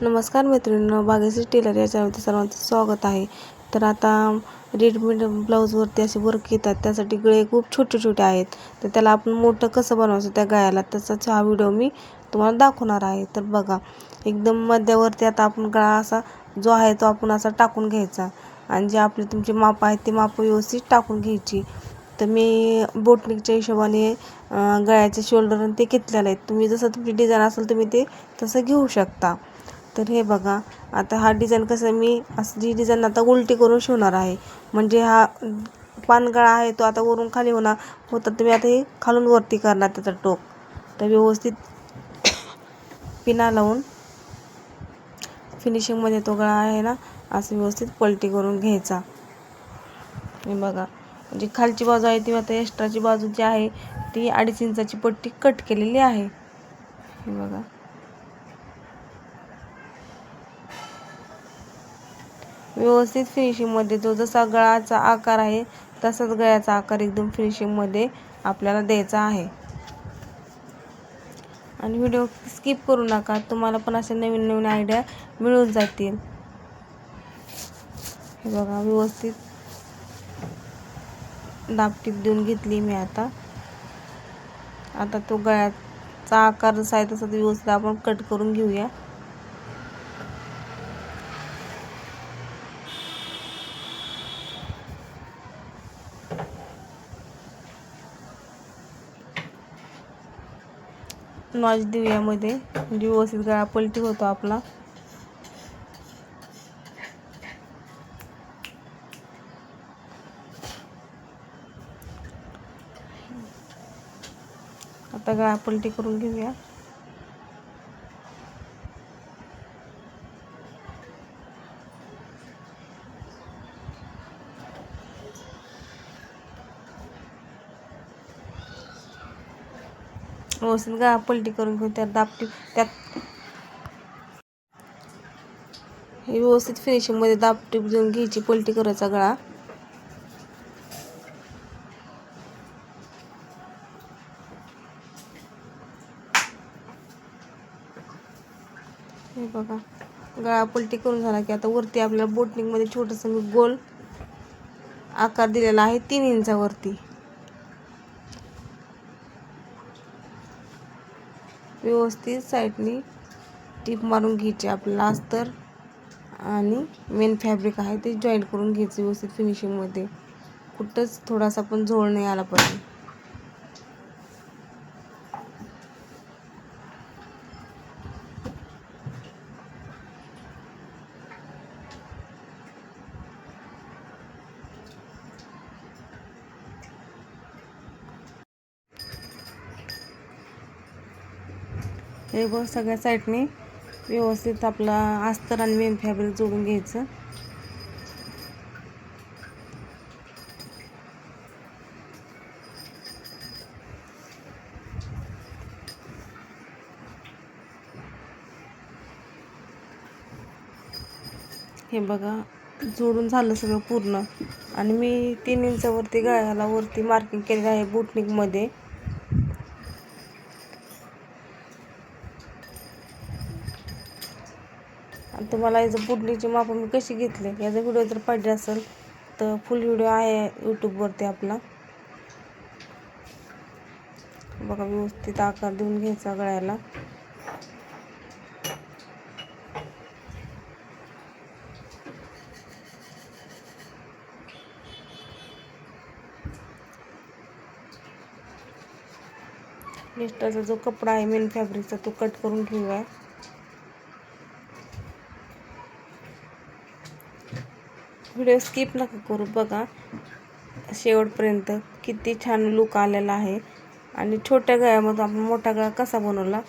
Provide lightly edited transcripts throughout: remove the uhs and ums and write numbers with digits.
नमस्कार मैत्रिणींनो, भाग्यश्री टेलर या चॅनलवरती सर्वांचं स्वागत आहे. तर आता रेडीमेड ब्लाऊजवरती असे वर्क येतात, त्यासाठी गळे खूप छोटे छोटे आहेत. तर त्याला आपण मोठं कसं बनवायचं त्या गळ्याला, त्याचाच हा व्हिडिओ मी तुम्हाला दाखवणार आहे. तर बघा, एकदम मध्यावरती आता आपण गळा असा जो आहे तो आपण असा टाकून घ्यायचा आणि जे आपले तुमचे माप आहेत ते माप व्यवस्थित टाकून घ्यायची. तर मी बोटनिकच्या हिशोबाने गळ्याचे शोल्डर आणि ते घेतलेले आहेत. तुम्ही जसं तुमची डिझाईन असेल तुम्ही ते तसं घेऊ शकता. तर हे बघा, आता हा डिझाईन कसं मी असं जी डिझाईन आता उलटी करून शिवणार आहे, म्हणजे हा पानगळा आहे तो आता वरून खाली होता तुम्ही आता हे खालून वरती करणार त्याचं टोक. तर व्यवस्थित पिना लावून फिनिशिंगमध्ये तो गळा आहे ना असं व्यवस्थित पलटी करून घ्यायचा. हे बघा, जी खालची बाजू आहे ती आता एक्स्ट्राची बाजू जी आहे ती 2.5 इंचाची पट्टी कट केलेली आहे. हे बघा, व्यवस्थित फिनिशिंगमध्ये तो जसा गळाचा आकार आहे तसाच गळ्याचा आकार एकदम फिनिशिंगमध्ये आपल्याला द्यायचा आहे. आणि व्हिडिओ स्किप करू नका, तुम्हाला पण अशा नवीन नवीन आयडिया मिळून जातील. हे बघा, व्यवस्थित दाबटीप देऊन घेतली मी. आता तो गळ्याचा आकार जसा आहे तसा व्यवस्थित आपण कट करून घेऊया. नॉच देऊया मध्ये, म्हणजे व्यवस्थित गळा पलटी होतो आपला. आता गळा पलटी करून घेऊया. व्यवस्थित गळा पलटी करून घेऊन त्यात हे व्यवस्थित फिनिशिंगमध्ये दाबटीप देऊन घ्यायची, पलटी करायचा गळा. हे बघा, गळा पलटी करून झाला की आता वरती आपल्याला बोटनिकमध्ये छोटंसं मी गोल आकार दिलेला आहे 3 इंचावरती. व्यवस्थित साईडनी टीप मारून घ्यायची. आपल्याला अस्तर आणि मेन फॅब्रिक आहे ते जॉईंट करून घ्यायचं व्यवस्थित फिनिशिंगमध्ये. कुठंच थोडासा पण झोळ नाही आला पाहिजे. हे बघ, सगळ्या साईडने व्यवस्थित आपला अस्तर आणि मेन फॅब्रिक जोडून घ्यायचं. हे बघा, जोडून झालं सगळं पूर्ण. आणि मी 3 इंचावरती गळ्याला वरती मार्किंग केलेलं आहे बोटनिकमध्ये. तुम्हाला याचं बोटनिकची माप मी कशी घेतले याचा व्हिडिओ जर पाहिजे असेल तर फुल व्हिडिओ आहे यूट्यूबवरती आपला. बघा, व्यवस्थित आकार देऊन घ्यायचा गळ्याला. एक्स्ट्राचा जो कपडा आहे मेन फॅब्रिकचा तो कट करून घेऊया. व्हिडिओ स्किप नका करू, बघा शेवटपर्यंत. किती छान लुक आलेला आहे. आणि छोट्या गळ्यामधून आपण मोठा गळा कसा बनवला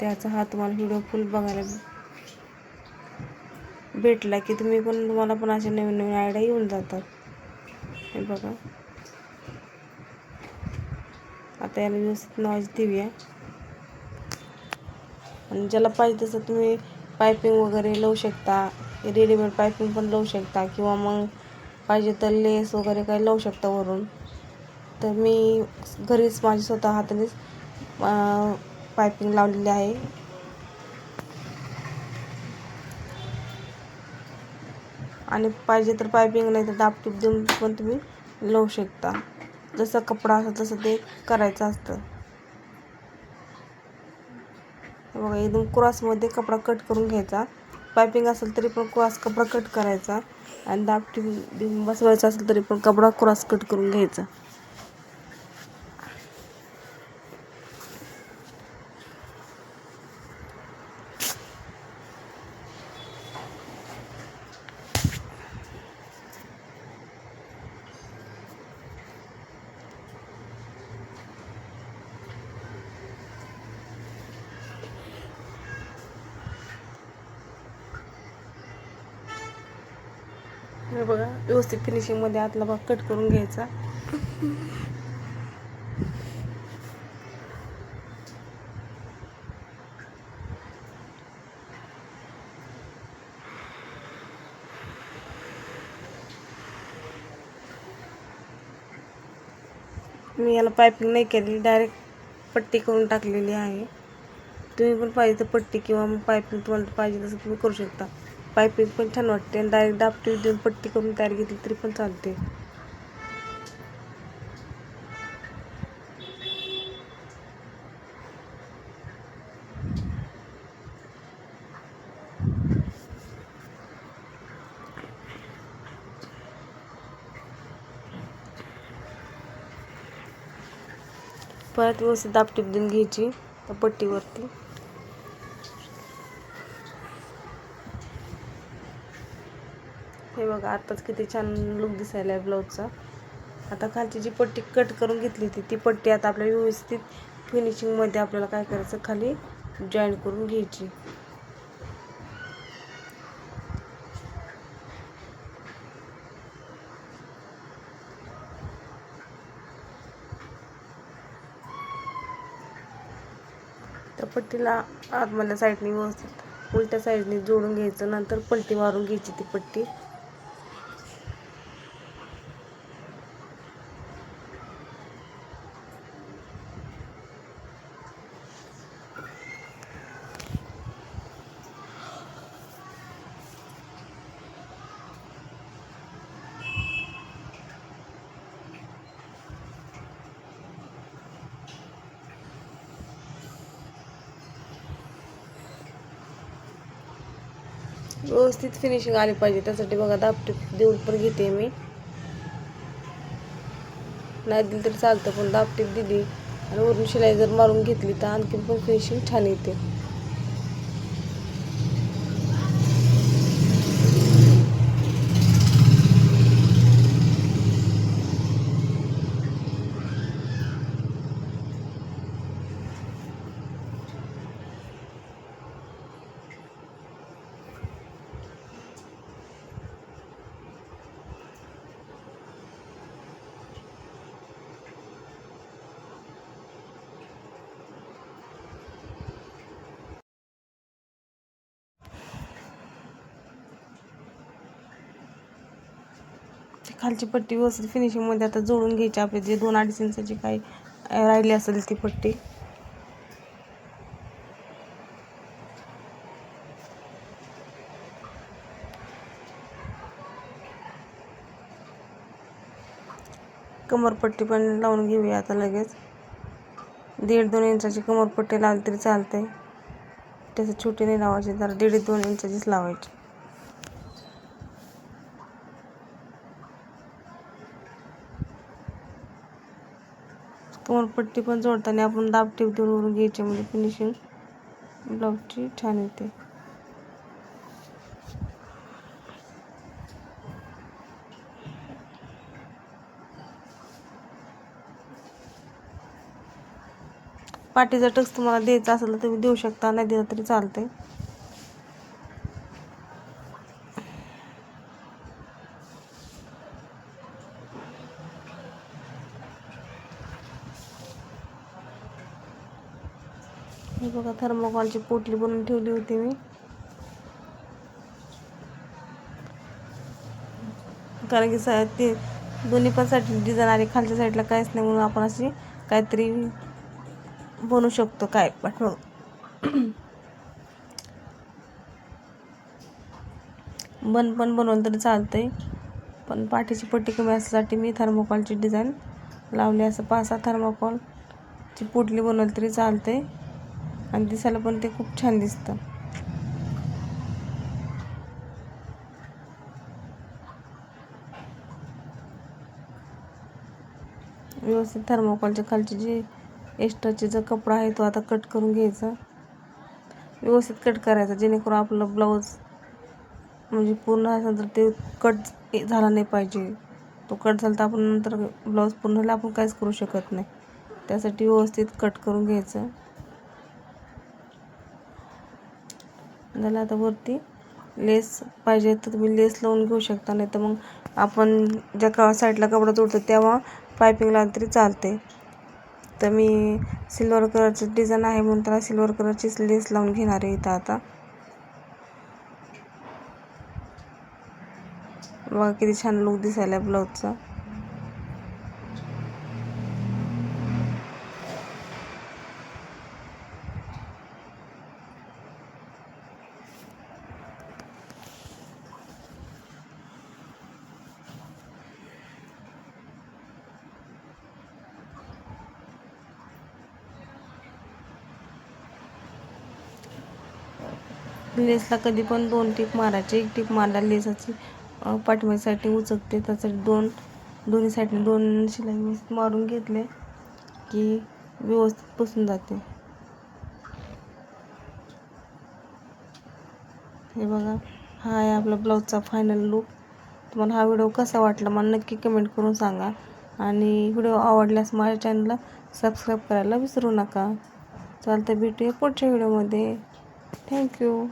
त्याचा हा तुम्हाला व्हिडिओ फुल बघायला भेटला की तुम्हाला पण असे नवीन नवीन आयडिया येऊन जातात. हे बघा, आता याला व्यवस्थित नॉच देऊया. आणि ज्याला पाहिजे तसं तुम्ही पायपिंग वगैरे लावू शकता. रेडीमेड पायपिंग पण लावू शकता, किंवा मग पाहिजे तर लेस वगैरे काही लावू शकता वरून. तर मी घरीच माझी स्वतः हातानेच पायपिंग लावलेली आहे. आणि पाहिजे तर पायपिंग नाही तर दाबटीप देऊन पण तुम्ही लावू शकता. जसा कपडा असतो तसं ते करायचं असतं. बघा एकदम क्रॉसमध्ये कपडा कट करून घ्यायचा. पायपिंग असेल तरी पण क्रॉस कपडा कट करायचा आणि दाबटीप देऊन बसवायचा असेल तरी पण कपडा क्रॉस कट करून घ्यायचा. हे बघा व्यवस्थित फिनिशिंगमध्ये आतला भाग कट करून घ्यायचा. मी याला पायपिंग नाही केली, डायरेक्ट पट्टी करून टाकलेली आहे. तुम्ही पण पाहिजे तर पट्टी किंवा मग पायपिंग तुम्हाला पाहिजे तसं तुम्ही करू शकता. पायपिंग पण छान वाटते आणि डायरेक्ट दाबटीप देऊन पट्टी करून तयार घेतली तरी पण चालते. परत व्यवस्थित दाबटीप देऊन घ्यायची त्या पट्टीवरती. हे बघा आत्ताच किती छान लुक दिसायला आहे ब्लाऊजचा. आता खालची जी पट्टी कट करून घेतली होती ती पट्टी आता आपल्या व्यवस्थित फिनिशिंगमध्ये आपल्याला काय करायचं, खाली जॉईन करून घ्यायची. त्या पट्टीला आतमधल्या साईडने व्यवस्थित उलट्या साईडने जोडून घ्यायचं. नंतर पलटी मारून घ्यायची ती पट्टी. व्यवस्थित फिनिशिंग आली पाहिजे त्यासाठी बघा दाबटीप देऊन पण घेते मी. नाही दिली तरी चालतं पण दाबटीप दिली आणि वरून शिलाई जर मारून घेतली तर आणखीन पण फिनिशिंग छान येते. खालची पट्टी व्यवस्थित फिनिशिंगमध्ये आता जोडून घ्यायची. आपली जे 2-2.5 इंचाची काही राहिली असेल ती पट्टी. कमरपट्टी पण लावून घेऊया आता लगेच. 1.5-2 इंचाची कमरपट्टी लावली तरी चालते. त्याचं छोटी नाही लावायची, तर 1.5-2 इंचाचीच लावायची. कमरपट्टी पण जोडताना आपण दाबटीप देऊन वरून घ्यायची, म्हणजे फिनिशिंग ब्लाऊजची छान येते. पाठीचा टक्स तुम्हाला द्यायचा असेल तर तुम्ही देऊ शकता, नाही दिला तरी चालते. हे बघा थर्मोकॉलची पोटली बनवून ठेवली होती मी. कारण की ते दोन्ही पण साईड डिझाईन आली, खालच्या साईडला काहीच नाही म्हणून आपण अशी काहीतरी बनवू शकतो. काय पाठव बन पण बनवलं तरी चालतं आहे, पण पाठीची पट्टी कमी असण्यासाठी मी थर्मोकॉलची डिझाईन लावली. असं 5-6 थर्मोकॉलची पोटली बनवली तरी चालते आणि दिसायला पण ते खूप छान दिसतं. व्यवस्थित थर्मोकॉलच्या खालची जी एक्स्ट्राचे जो कपडा आहे तो आता कट करून घ्यायचा. व्यवस्थित कट करायचा जेणेकरून आपलं ब्लाऊज म्हणजे पूर्ण असेल तर ते कट झाला नाही पाहिजे. तो कट झाला तर आपण नंतर ब्लाऊज पूर्ण झाला आपण काहीच करू शकत नाही. त्यासाठी व्यवस्थित कट करून घ्यायचं. झालं. आता वरती लेस पाहिजे तर तुम्ही लेस लावून घेऊ शकता, नाही तर मग आपण ज्या साईडला कपडा तोडतो तेव्हा पायपिंग लावली तरी चालते. तर मी सिल्वर कलरची डिझाईन आहे म्हणून त्याला सिल्वर कलरचीच लेस लावून घेणार आहे इथं. आता बघा किती छान लुक दिसायला ब्लाऊजचा. लेसला कधी पण 2 टिप मारायचे. 1 टिप मारला लेसाची पाठीमागची साईडने उचकते, त्यासाठी दोन्ही साईडने 2 शिलाई व्यवस्थित मारून घेतले की व्यवस्थित बसून जाते. हे बघा, हा आहे आपला ब्लाऊजचा फायनल लुक. तुम्हाला हा व्हिडिओ कसा वाटला मला नक्की कमेंट करून सांगा आणि व्हिडिओ आवडल्यास माझ्या चॅनलला सबस्क्राईब करायला विसरू नका. चालतं, भेटूया पुढच्या व्हिडिओमध्ये. थँक्यू.